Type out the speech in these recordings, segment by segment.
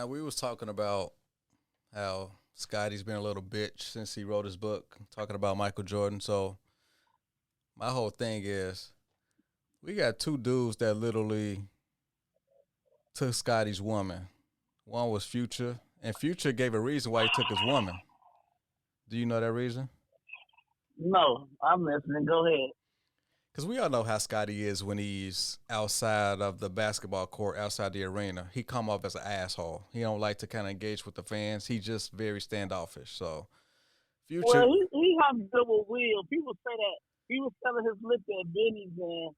Now we was talking about how Scotty's been a little bitch since he wrote his book, talking about Michael Jordan. So my whole thing is, we got two dudes that literally took Scotty's woman. One was Future, and Future gave a reason why he took his woman. Do you know that reason? No, I'm listening. Go ahead. Because we all know how Scotty is when he's outside of the basketball court, outside the arena. He come off as an asshole. He don't like to kind of engage with the fans. He just very standoffish. So Well, Future, he hung good with Will. People say that he was selling his liquor at Benny's and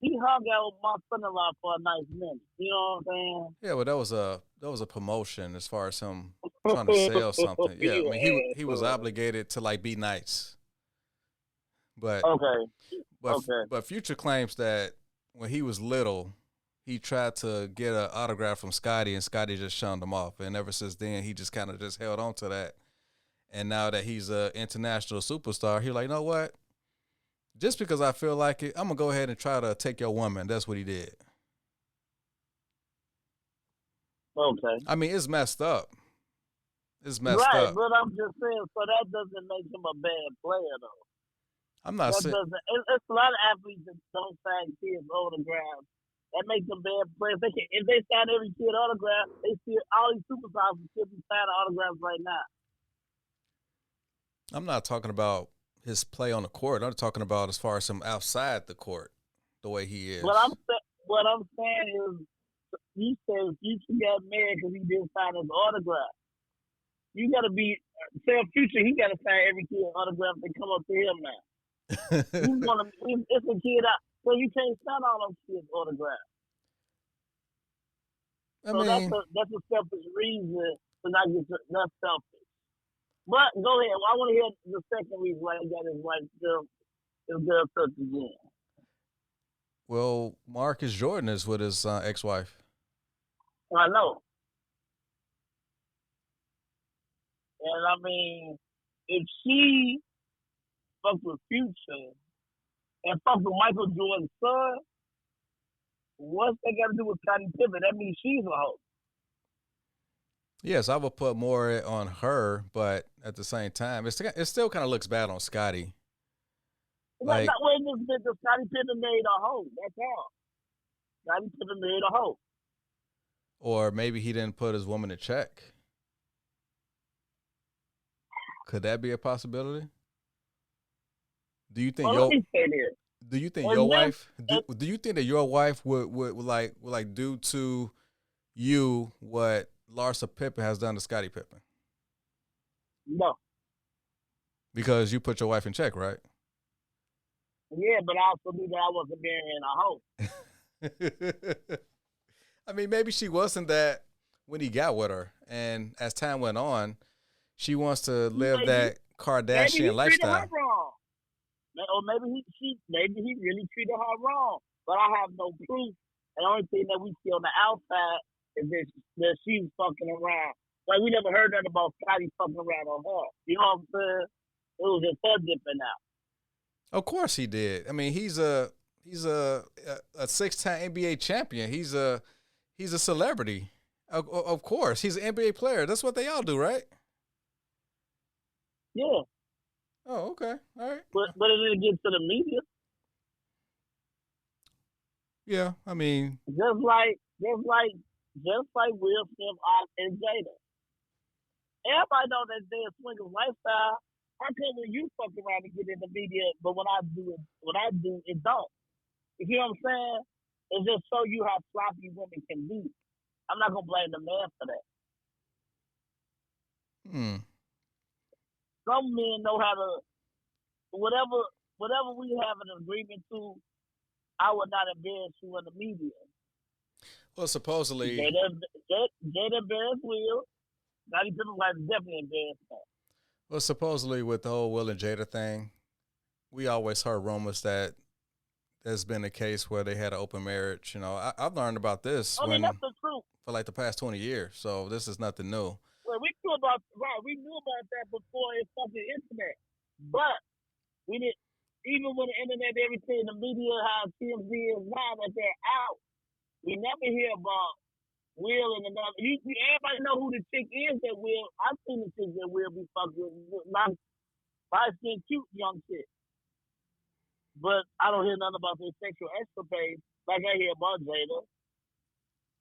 he hung out with my son-in-law for a nice minute. You know what yeah, well that was a promotion as far as him I'm trying to sell something. saying? Yeah, I You mean he was asshole. obligated to like be nice, but Okay, but okay. but Future claims that when he was little, he tried to get an autograph from Scotty, and Scotty just shunned him off. And ever since then, he just kind of just held on to that. And now that he's a international superstar, he's like, you know what? Just because I feel like it, I'm gonna go ahead and try to take your woman. That's what he did. Okay. I mean, it's messed up. It's messed Right, up. but I'm just saying, so that doesn't make him a bad player, though. I'm not That saying. doesn't. It's a lot of athletes that don't sign kids autographs. That makes them bad players. They can, if they sign every kid autograph, they see all these superstars should be signing autographs right now. I'm not talking about his play on the court. I'm talking about as far as him outside the court, the way he is. What I'm saying is, he says Future got mad because he didn't sign his autograph. You got to be tell Future he got to sign every kid autograph that come up to him now. He's gonna. It's a kid out, so you can't sign all those kids autographs. I So mean, that's a selfish reason to not get that's selfish. But go ahead. Well, I want to hear the second reason why he got his girl touch again. well, Marcus Jordan is with his ex-wife. I know, and I mean, if she fucked with Future and fucked with Michael Jordan's son, what's that got to do with Scottie Pippen? That means she's a hoe. Yes, I would put more on her, but at the same time, it still kind of looks bad on Scotty. Not, Like, not when the Scottie Pippen made a hoe. That's all. Scottie Pippen made a hoe. or maybe he didn't put his woman in check. Could that be a possibility? Do you think Well, let your me say this. Do you think And your then, wife do you think that your wife would do to you what Larsa Pippen has done to Scottie Pippen? no. Because you put your wife in check, right? Yeah, but I also knew that I wasn't marrying a hoe. I mean, maybe she wasn't that when he got with her, and as time went on, she wants to live Maybe, that maybe he Kardashian treated her lifestyle. wrong. Or maybe he really treated her wrong. But I have no proof. And the only thing that we see on the outside is that she's fucking around. Like, we never heard nothing about Scotty fucking around on her. You know what I'm saying? It was just her dipping out. Of course, he did. I mean, he's a 6-time NBA champion. He's a celebrity. Of course, he's an NBA player. That's what they all do, right? Yeah. Oh, okay, all right. But it didn't get to the media. Yeah, I mean, Just like Will Smith and Jada. Everybody know that they're swingers lifestyle. How come when you fuck around and get in the media, but when I do it don't? You hear what I'm saying? It's just show you how sloppy women can be. I'm not gonna blame the man for that. hmm. Some men know how to whatever whatever we have an agreement to. I would not embarrass you in the media. Well, supposedly, Jada embarrassed Will. Now he people like definitely embarrassed her. supposedly, with the whole Will and Jada thing, we always heard rumors that there's been a case where they had an open marriage. You know, I've learned about this I mean when that's the truth. for like the past 20 years. So this is nothing new. Well, we knew about that before it's fucking internet. But we didn't even with the internet, everything, the media, how TMZ is now that they're out, we never hear about Will and another. Everybody know who the chick is that Will. I've seen the chick that Will be fucking with. Not light skinned, cute young chick. But I don't hear nothing about their sexual escapades like I hear about Jada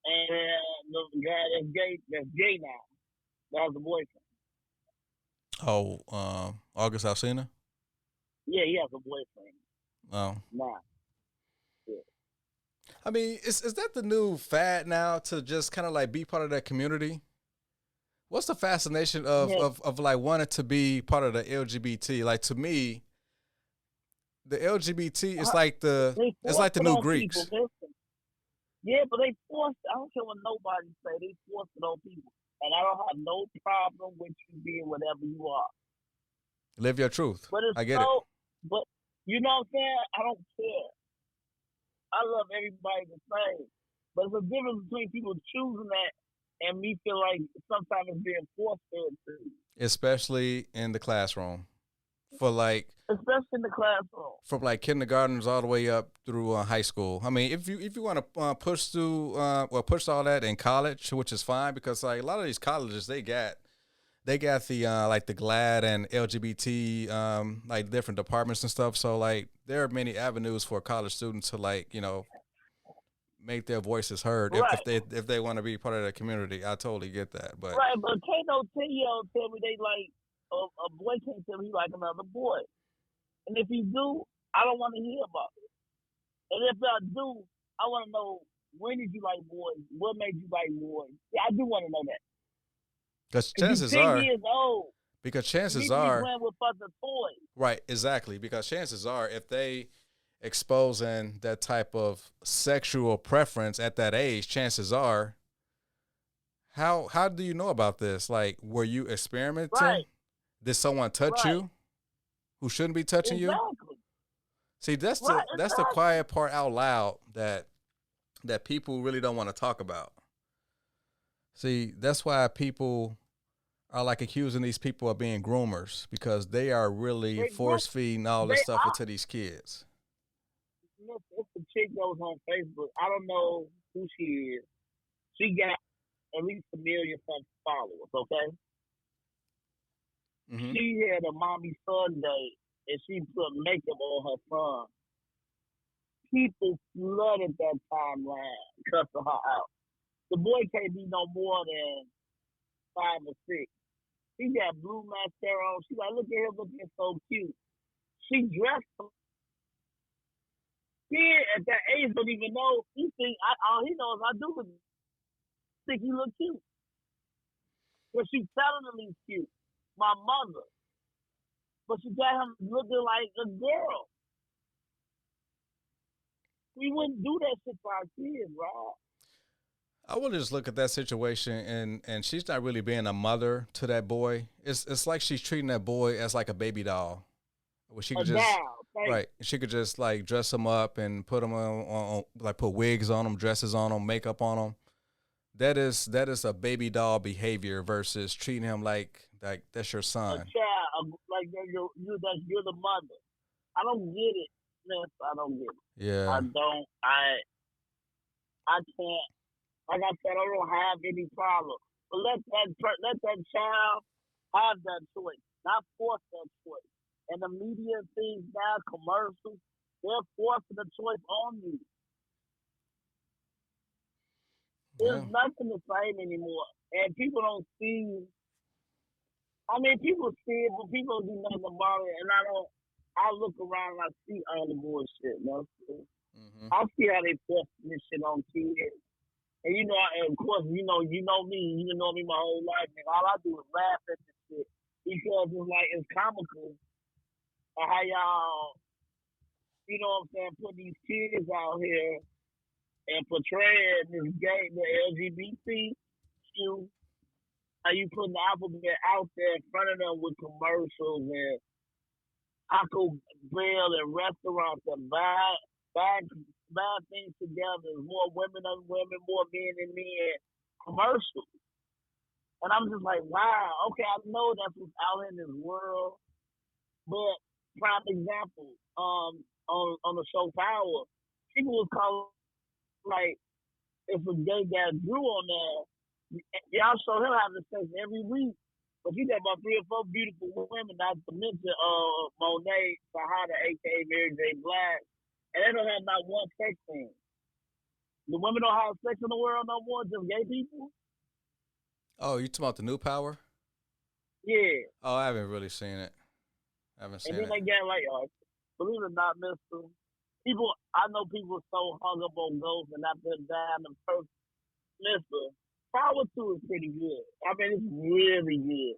and the guy that's gay now. That's the boyfriend. Oh, August Alsina. Yeah, he has a boyfriend. Oh, Nah. I mean, is that the new fad now to just kind of like be part of that community? What's the fascination of, Yeah. of like wanting to be part of the LGBT? Like to me, the LGBT is like the They it's force like the it new on Greeks. people. Listen. Yeah, but they force it. I don't care what nobody say. They force it on people. And I don't have no problem with you being whatever you are. Live your truth. But it's I get it. so, but you know what I'm saying? I don't care. I love everybody the same. But there's a difference between people choosing that and me feel like sometimes it's being forced into. Especially in the classroom. For like, especially in the classroom. From like kindergartens all the way up through high school. I mean, if you want to push through, push all that in college, which is fine because like a lot of these colleges they got the like the GLAD and LGBT like different departments and stuff. So like there are many avenues for college students to like make their voices heard right. if they want to be part of the community. I totally get that. But right, but can't no 10-year-old tell me they like a boy can't tell me he like another boy. And if he do, I don't want to hear about it. And if I do, I want to know when did you like boys? What made you like boys? Yeah, I do want to know that. Because chances are, 10 years old. Because chances you are, playing with other toys. Right, exactly. Because chances are, if they exposing that type of sexual preference at that age, chances are, how do you know about this? Like, were you experimenting? Right. Did someone touch you who shouldn't be touching you? See, that's the quiet part out loud that people really don't want to talk about. See, that's why people are like accusing these people of being groomers because they are really force feeding all this stuff into these kids. Look, if the chick goes on Facebook, I don't know who she is. She got at least 1 million followers, okay? Mm-hmm. She had a mommy son day and she put makeup on her son. People flooded that timeline, cussing her out. The boy can't be no more than 5 or 6. He got blue mascara on. She's like, look at him looking so cute. She dressed him. Kid at that age don't even know. He think all he knows I do is think he look cute. But she's telling him he's cute. My mother. But she got him looking like a girl. We wouldn't do that shit for our kids, Rob. I would just look at that situation and she's not really being a mother to that boy. It's like she's treating that boy as like a baby doll. Where she could she could just like dress him up and put him on like put wigs on him, dresses on him, makeup on him. That is a baby doll behavior versus treating him like that's your son. A child, like you're the mother. I don't get it, Smith. I don't get it. Yeah. I don't. I can't. Like I said, I don't have any problem. But let that child have that choice, not force that choice. And the media things now, commercials, they're forcing the choice on you. There's nothing the same anymore. And people don't see. I mean, people see it, but people don't do nothing about it. And I look around and I see all the bullshit. You know? Mm-hmm. I see how they force this shit on kids. And and of course, you know me, you know me my whole life, and all I do is laugh at this shit because it's comical how y'all, you know what I'm saying, put these kids out here and portraying this game, the LGBTQ, how you putting the alphabet out there in front of them with commercials and Taco Bell and restaurants and bad things together. More women than women, more men than men. Commercials. And I'm just like, wow, okay, I know that's what's out in this world. But prime example, on the show Power, people was calling like if a gay guy Drew on there, y'all show him having sex every week. But you got about 3 or 4 beautiful women, not to mention Monet, Sahada, aka Mary J. Blige, and they don't have not one sex scene. The women don't have sex in the world no more, just gay people. Oh, you talking about the new Power? Yeah. Oh, I haven't really seen it. I haven't seen And then it. they get like, believe it or not, Mister, people. I know people so hung up on ghosts and not put down the first Mister. Power 2 is pretty good. I mean, it's really good.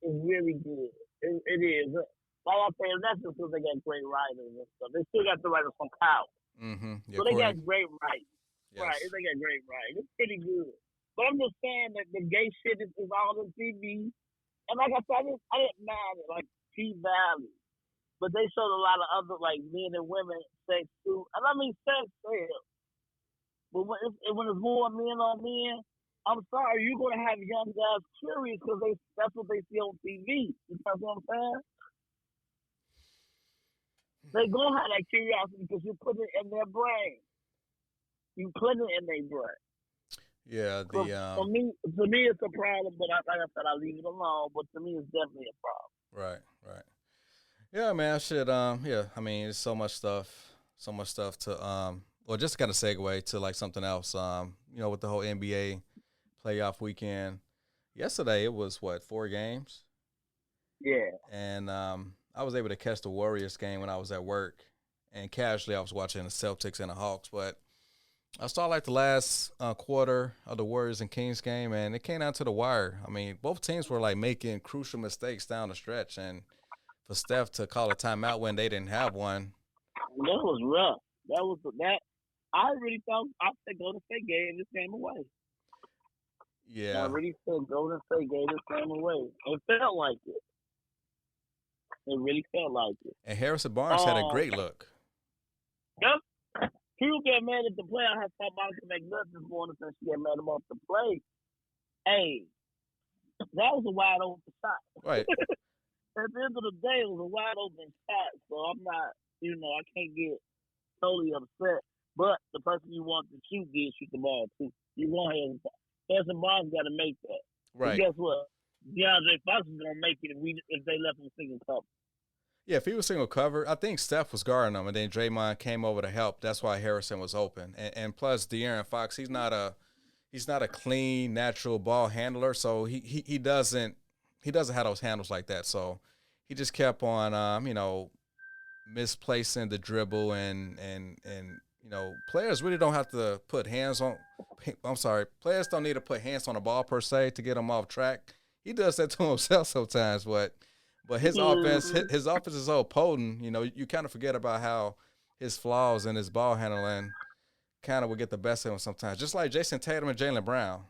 It's really good. It is. Like I said, that's just because they got great writers and stuff. They still got the writers from Power. Mm-hmm. Yeah, So they got great writers. Yes. Right, they got great writers. It's pretty good. But I'm just saying that the gay shit is all on TV. And like I said, I didn't mind it. Like P-Valley. But they showed a lot of other, like, men and women sex too. And I mean, sex sells. But when it's more men on men, I'm sorry, you're going to have young guys curious because that's what they see on TV. You know what I'm saying? They're going to have that curiosity because you put it in their brain. You put it in their brain. Yeah, for me, it's a problem, but like I said, I leave it alone. But to me, it's definitely a problem. Right. Yeah, man, shit. Yeah, I mean, it's so much stuff to well, just kind of segue to like something else. With the whole NBA playoff weekend. Yesterday it was 4 games. Yeah. And I was able to catch the Warriors game when I was at work, and casually I was watching the Celtics and the Hawks. But I saw like the last quarter of the Warriors and Kings game, and it came down to the wire. I mean, both teams were like making crucial mistakes down the stretch, and for Steph to call a timeout when they didn't have one. That was rough. That. I really thought Golden State gave this game away. Yeah. I really thought Golden State gave this game away. It felt like it. It really felt like it. And Harrison Barnes had a great look. Yep. People get mad at the play. I had thought Monica McNutt this morning since she got mad about the play. Hey, that was a wide open shot. Right. At the end of the day, it was a wide open shot. So I'm not, I can't get totally upset. But the person you want to shoot the ball too. You want Harrison Barnes got to make that. Right. And guess what? DeAndre Fox is gonna make it if they left him single cover. Yeah, if he was single cover, I think Steph was guarding him, and then Draymond came over to help. That's why Harrison was open. And plus, De'Aaron Fox, he's not a clean, natural ball handler, so he doesn't have those handles like that. So he just kept on misplacing the dribble and players really don't have to put hands on. I'm sorry, players don't need to put hands on the ball per se to get them off track. He does that to himself sometimes, but his offense is so potent. You kind of forget about how his flaws and his ball handling kind of will get the best of him sometimes. Just like Jason Tatum and Jaylen Brown,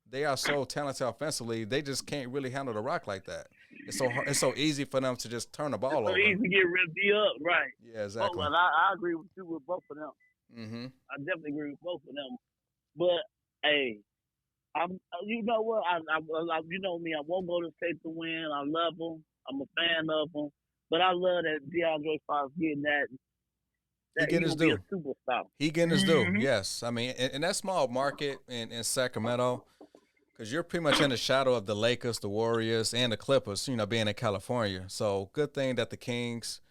they are so talented offensively, they just can't really handle the rock like that. It's so easy for them to just turn the ball over. It's so easy to get ripped up, right? Yeah, exactly. Well, I agree with you with both of them. Mm-hmm. I definitely agree with both of them. But hey, you know what? I you know me. I won't go to State to win. I love them. I'm a fan of them. But I love that DeAndre Fox getting that. He getting his due. A superstar. He getting his due. Yes, I mean, in that small market in Sacramento, because you're pretty much in the shadow of the Lakers, the Warriors, and the Clippers. Being in California. So good thing that the Kings,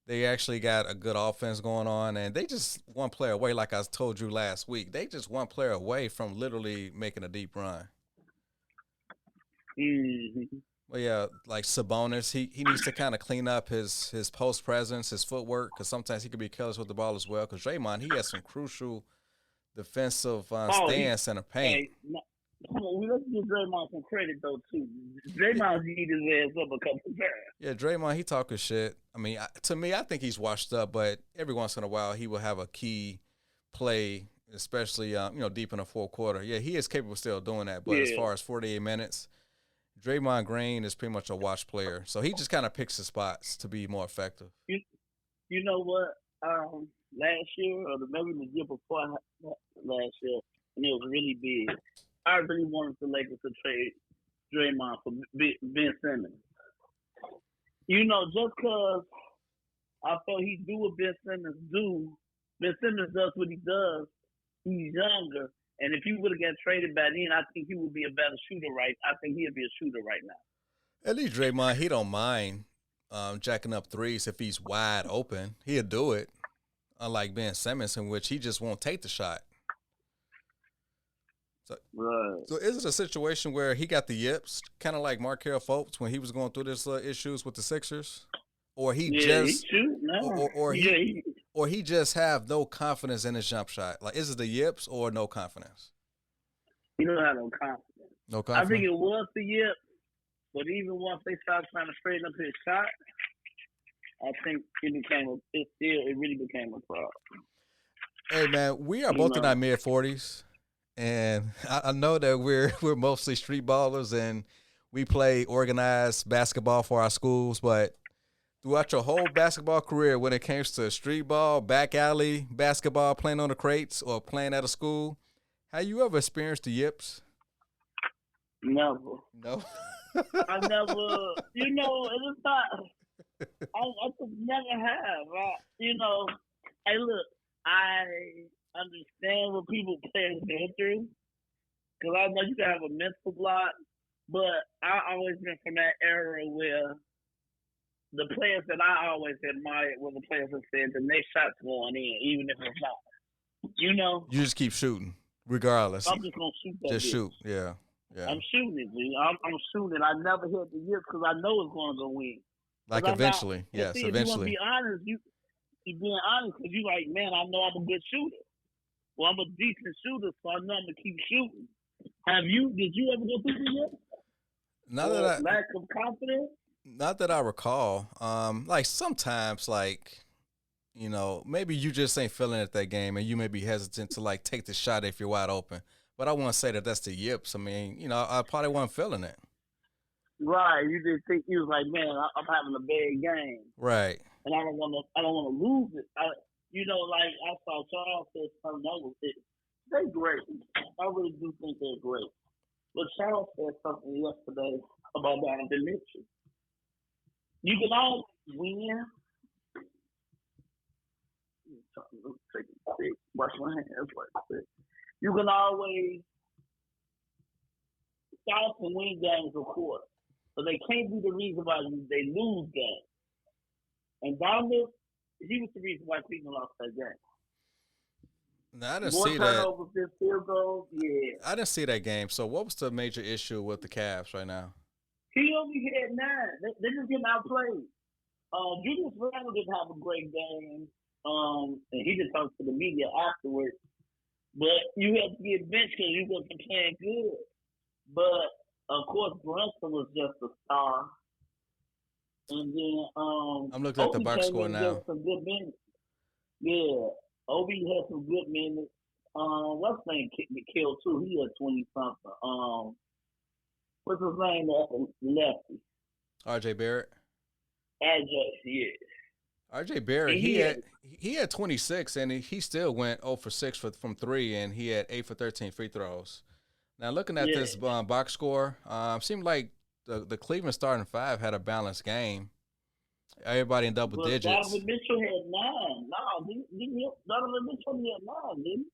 they actually got a good offense going on, and they just one player away, like I told you last week. They just one player away from literally making a deep run. Mm-hmm. Well, yeah, like Sabonis, he needs to kind of clean up his post presence, his footwork, because sometimes he could be careless with the ball as well. Because Draymond, he has some crucial defensive stance in the paint. Hey, let's give Draymond some credit though too. Draymond beat his ass up a couple times. Yeah, Draymond, he talking shit. I mean, to me, I think he's washed up, but every once in a while he will have a key play, especially deep in the fourth quarter. Yeah, he is capable still doing that. But as far as 48 minutes, Draymond Green is pretty much a watch player, so he just kind of picks his spots to be more effective. You know what? Last year or maybe the year before last year, and it was really big. I really wanted the Lakers to trade Draymond for Ben Simmons. Just because I felt he do what Ben Simmons do. Ben Simmons does what he does. He's younger, And if he would have got traded back then, I think he would be a better shooter I think he'd be a shooter right now. At least Draymond, he don't mind jacking up threes if he's wide open. He'll do it. Unlike Ben Simmons, in which he just won't take the shot. So is it a situation where he got the yips, kind of like Markelle Fultz when he was going through this issues with the Sixers, or he he just have no confidence in his jump shot? Like, is it the yips or no confidence? He don't have no confidence. No confidence. I think it was the yips, but even once they started trying to straighten up his shot, I think it really became a problem. Hey man, we are both in our mid-40s. And I know that we're mostly street ballers and we play organized basketball for our schools, but throughout your whole basketball career, when it comes to street ball, back alley basketball, playing on the crates or playing at a school, have you ever experienced the yips? Never. No? I never, it's not, I just never have. Hey, look, I understand what people players go through, because I know you can have a mental block, but I always been from that era where the players that I always admired were the players that said the next shot's going in, even if it's not. You just keep shooting, regardless. I'm just gonna shoot that. Just shoot, yeah. I'm shooting it, G. I'm shooting it. I never hit the yips because I know it's gonna go in. Like eventually, yes, eventually. If you want to be honest, you being honest because you like, man, I know I'm a good shooter. Well, I'm a decent shooter, so I know I'm gonna keep shooting. Did you ever go through this? Lack of confidence? Not that I recall. Like sometimes, maybe you just ain't feeling it that game, and you may be hesitant to like take the shot if you're wide open. But I wouldn't say that that's the yips. I mean, I probably wasn't feeling it. Right. You just think you was like, man, I'm having a bad game. Right. And I don't want to lose it. I saw Charles said something that was it. They're great. I really do think they're great. But Charles said something yesterday about Donovan Mitchell. You can always win. Wash my hands like this. You can always start and win games, of course, but they can't be the reason why they lose games. And Donovan, he was the reason why Cleveland lost that game. No, I didn't see that. Turnovers, field goals, yeah. I didn't see that game. So what was the major issue with the Cavs right now? He only had 9. They just getting outplayed. Julius Randle didn't have a great game. And he just talked to the media afterwards. But you had to get benched because you wasn't playing good. But of course, Brunson was just a star. And then I'm looking at the box score now. Some good minutes. Yeah, Obi had some good minutes. What's his name killed too? He had 20 something. What's his name? Lefty. R.J. Barrett. Yes. R.J. Barrett, he had 26, and he still went 0 for 6 from 3, and he had 8 for 13 free throws. Now, looking at this box score, seemed like the Cleveland starting 5 had a balanced game. Everybody in double digits. Donovan Mitchell had 9. Donovan Mitchell had 9, didn't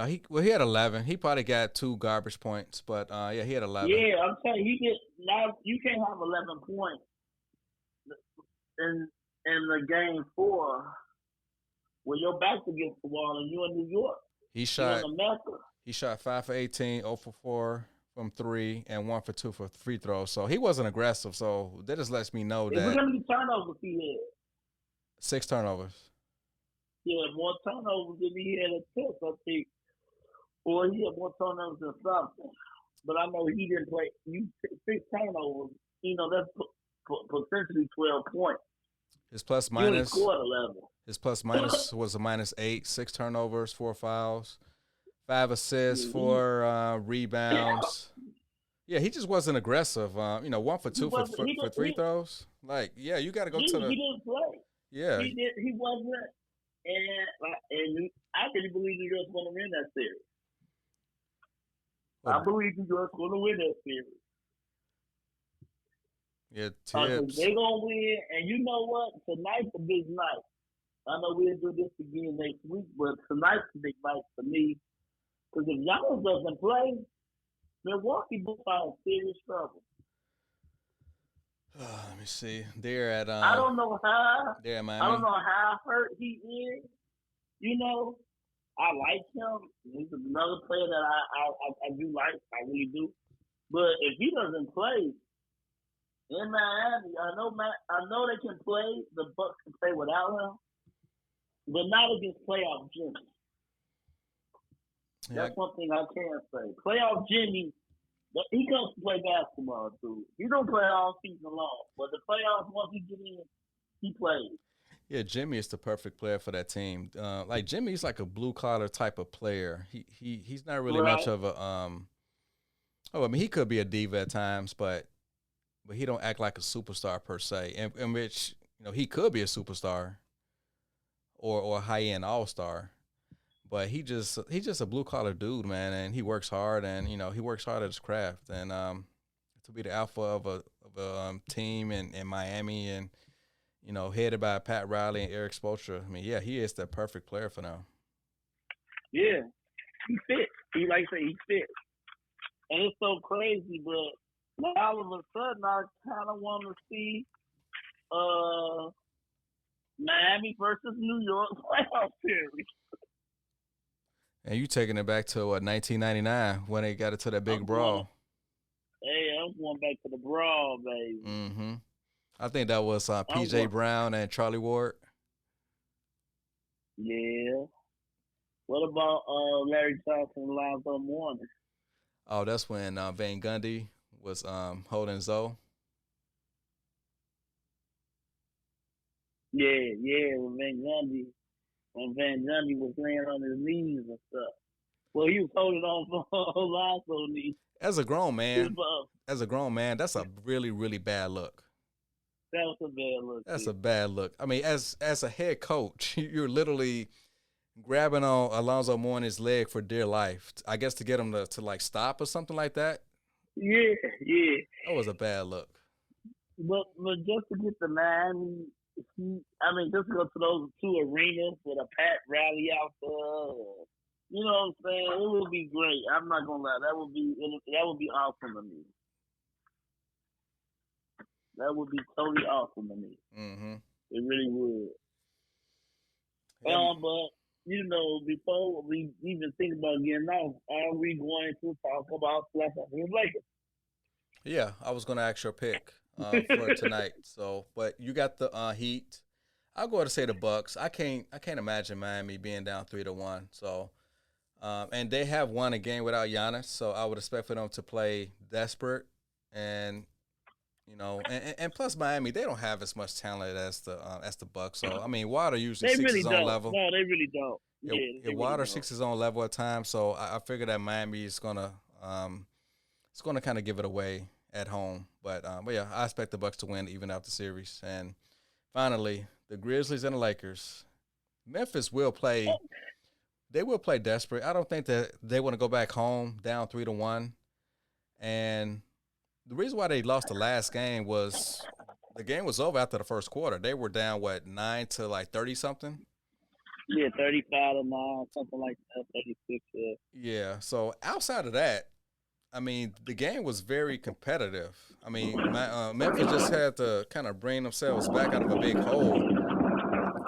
he? He had 11. He probably got 2 garbage points, but he had 11. Yeah, I'm telling you, you can't have 11 points in the game 4 when your back's against the wall and you're in New York. He shot 5 for 18, 0 for 4 from 3, and 1 for 2 for free throws. So he wasn't aggressive. So that just lets me know that. How many turnovers he had? 6 turnovers. Yeah, more turnovers than he had at Tech, I think. Or he had more turnovers than something. But I know he didn't play. 6 turnovers, that's potentially 12 points. His plus minus. He scored 11. His plus minus was a -8, 6 turnovers, 4 fouls, 5 assists, 4 rebounds. Yeah, he just wasn't aggressive. 1 for 2 for free throws. You got to go to the. He didn't play. Yeah, he wasn't, and I really believe New York's going to win that series. I believe New York's going to win that series. Yeah, tips. They're going to win, and you know what? Tonight's a big night. I know we'll do this again next week, but tonight's a big night for me Because if Giannis doesn't play, Milwaukee Bucks are in serious trouble. Let me see. They're at I don't know how. they're at I don't Miami. know how hurt he is. You know, I like him. He's another player that I do like. I really do. But if he doesn't play in Miami, I know they can play. The Bucks can play without him, but not against playoff Jimmy. Yeah, That's one thing I can say. Playoff Jimmy, he comes to play basketball too. He don't play all season long, but the playoffs once he get in, he plays. yeah. Jimmy is the perfect player for that team. Like Jimmy's like a blue collar type of player. He's not really much Right? of a Oh, I mean, he could be a diva at times, but he don't act like a superstar per se. In which he could be a superstar or a high end all star, but he's just a blue collar dude, man, and he works hard, and he works hard at his craft, and to be the alpha of a team in Miami, and headed by Pat Riley and Eric Spoelstra. I mean, yeah, he is the perfect player for now. Yeah, he fits. He like I say he fits, and it's so crazy. But now all of a sudden, I kind of want to see uh Miami versus New York playoff series. And you taking it back to 1999 when they got into that big I'm going. brawl. Hey, I'm going back to the brawl, baby. Mm-hmm. I think that was I'm P.J. going. Brown and Charlie Ward. Yeah. What about Larry Johnson and Lonzo Mourning? Oh, that's when Van Gundy was holding Zoe. Yeah, when Van Gundy was laying on his knees and stuff. Well, he was holding on for Lonzo knees. As a grown man, That that's a really, really bad look. was a bad look. That's Too. a bad look. I mean, as a head coach, you're literally grabbing on Alonzo Mourning's leg for dear life. I guess to get him to like stop or something like that. Yeah. That was a bad look. But just to get the Miami, just to go to those two arenas with a Pat Rally out there. You know what I'm saying? It would be great. I'm not gonna lie. That would be awesome to me. That would be totally awesome to me. Mm-hmm. It really would. Yeah, But before we even think about getting off, are we going to talk about Los Angeles Lakers? yeah. I was gonna ask your pick for tonight. So, but you got the Heat. I'll go ahead and say the Bucks. I can't imagine Miami being down 3-1. So, and they have won a game without Giannis. So I would expect for them to play desperate, and and plus Miami, they don't have as much talent as the Bucks. So I mean, Water usually They seeks really his own don't. level. No, they really don't. Yeah, Yeah, yeah, they really Water don't. seeks his own level at times. So I figure that Miami is gonna kind of give it away at home. But yeah, I expect the Bucks to win even out the series. And finally, the Grizzlies and the Lakers. Memphis will play. They will play desperate. I don't think that they want to go back home down 3-1. And the reason why they lost the last game was the game was over after the first quarter. They were down 9 to like 30 something. Yeah, 35-9, something like that, 36. Yeah. Yeah. So outside of that, I mean, the game was very competitive. I mean, Memphis just had to kind of bring themselves back out of a big hole.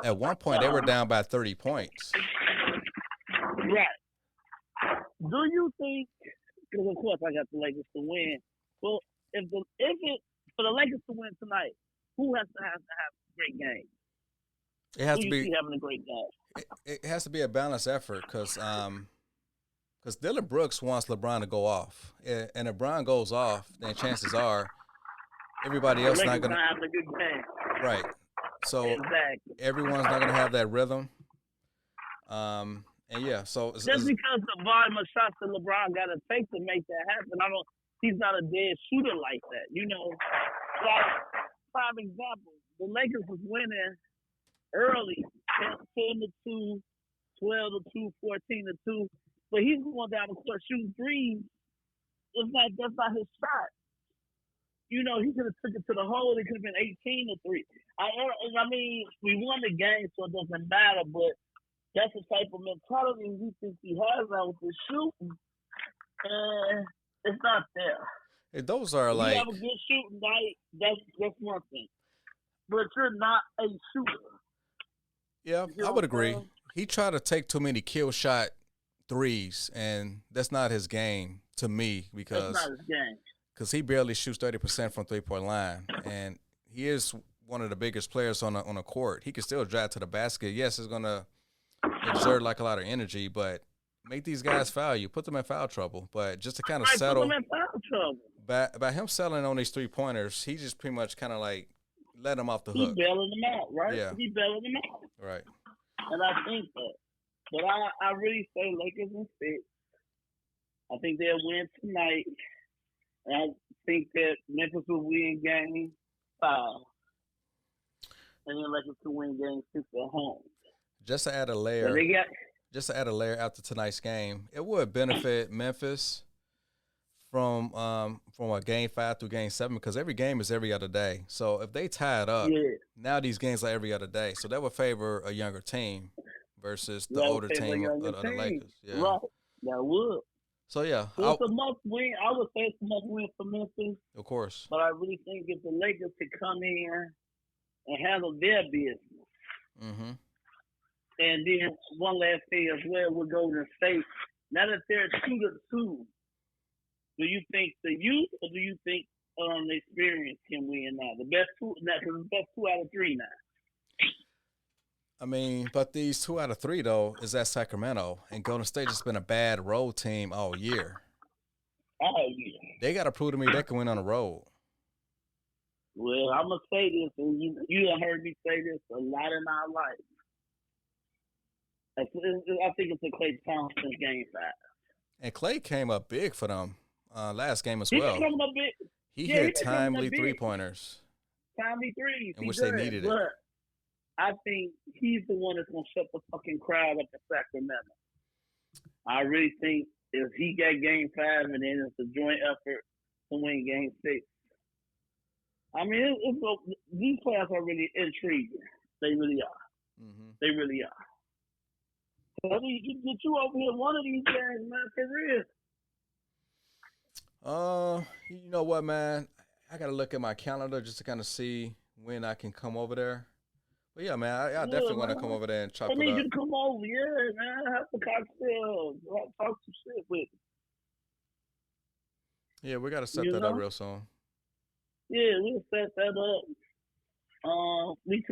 At one point, they were down by 30 points. Right. Do you think? Because of course I got the Lakers to win. Well, if it for the Lakers to win tonight, who has to have a great game? It has Who to you be. see having a great game? It has to be a balanced effort because Dillon Brooks wants LeBron to go off, and if LeBron goes off, then chances are everybody The else Lakers not gonna not having a good game. right. So Exactly. everyone's not gonna have that rhythm. And yeah, so Just because the volume of shots that LeBron got to take to make that happen, he's not a dead shooter like that. Like prime example, the Lakers was winning early, 10-2, 12-2, 14-2, but he's going down the court shooting threes. That's not his shot. He could have took it to the hole. It could have been 18-3. We won the game, so it doesn't matter. But That's the type of mentality he thinks he has now with the shooting, and it's not there. Those are If you like, have a good shooting night, that's one thing. But you're not a shooter. yeah, You see I what would I'm agree. saying? He tried to take too many kill shot threes, and that's not his game to me That's because not his game. he barely shoots 30% from 3-point line, and he is one of the biggest players on a court. He can still drive to the basket. Yes, it's gonna exert like a lot of energy, but make these guys foul you, put them in foul trouble. But just to kind of I put them settle in foul trouble. by him selling on these 3-pointers, he just pretty much kind of like let him off the He hook. bailing them out, right? Yeah. He bailing them out. Right. And I think that. But I really say Lakers in 6. I think they'll win tonight. And I think that Memphis will win game 5. And then Lakers will win game 6 at home. Just to add a So layer, they got after tonight's game, it would benefit Memphis from a game 5 through game 7 because every game is every other day. So if they tie it up, now these games are every other day. So that would favor a younger team versus the older team of the Lakers. Yeah. Right. That would. So yeah, So it's a must win. I would say it's a must win for Memphis. Of course. But I really think if the Lakers could come in and handle their business. Mm-hmm. And then one last thing as well with Golden State. Now that they're 2-2, do you think the youth or do you think the experience can win now? The best 2 out of 3 now. I mean, but these 2 out of 3 though is at Sacramento, and Golden State has been a bad road team all year. Oh yeah. They got to prove to me they can win on the road. Well, I'm gonna say this, and you have heard me say this a lot in our life. I think it's a Klay Thompson game 5. And Klay came up big for them last game as well. He hit hit timely 3-pointers. Timely threes. In which they needed it. I think he's the one that's going to shut the fucking crowd up in Sacramento. I really think if he got game 5 and then it's a joint effort to win game 6. I mean, these players are really intriguing. They really are. Mm-hmm. They really are. So I need to get you over here one of these games, man, for real. You know what, man? I got to look at my calendar just to kind of see when I can come over there. But yeah, man, I definitely want to come over there and chop it up. I need you to come over, yeah, man. Have a cocktail, talk some shit with me. Yeah, we got to set that up real soon. Yeah, we'll set that up. We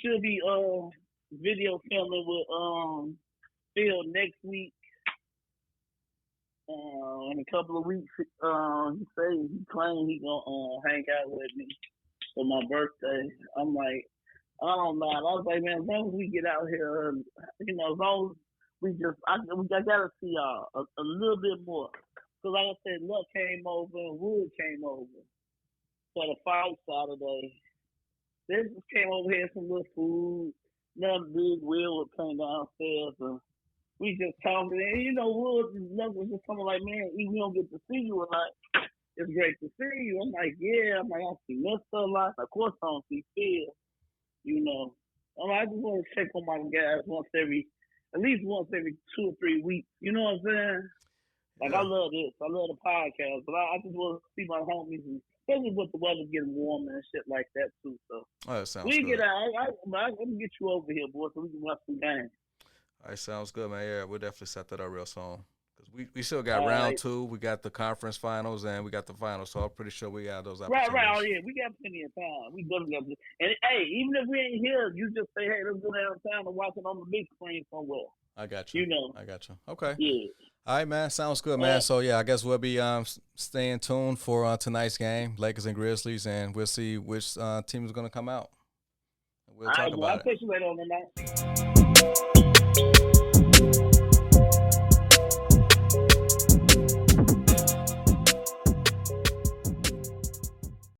should be video filming with Phil next week. In a couple of weeks, he claimed he gonna hang out with me for my birthday. I'm like, I don't know. I was like, man, as long as we get out here, as long as I gotta see y'all a little bit more. Cause like I said, Luck came over and Wood came over for the fight Saturday. They just came over here some little food. Nothing big. Will came downstairs and we just talking. And Wood and Luck was just coming like, man, we don't get to see you a lot. It's great to see you. I'm like, yeah. I'm like, I see Mister a lot. Of course, I don't see Phil. I just want to check on my guys at least once every 2 or 3 weeks. You know what I'm saying? Like, yeah. I love this. I love the podcast. But I just want to see my homies, and especially with the weather getting warmer and shit like that, too. So, that sounds we good. Get out. I'm going to get you over here, boy, so we can watch some games. All right, sounds good, man. Yeah, we'll definitely set that up real soon. We still got round 2. We got the conference finals and we got the finals, so I'm pretty sure we got those opportunities. Right. Oh yeah, we got plenty of time. We definitely got. And hey, even if we ain't here, you just say, hey, let's go downtown and watch it on the big screen somewhere. I got you. I got you. Okay. Yeah. All right, man. Sounds good, man. So yeah, I guess we'll be staying tuned for tonight's game, Lakers and Grizzlies, and we'll see which team is going to come out. We'll talk about it. I'll catch you later on the night.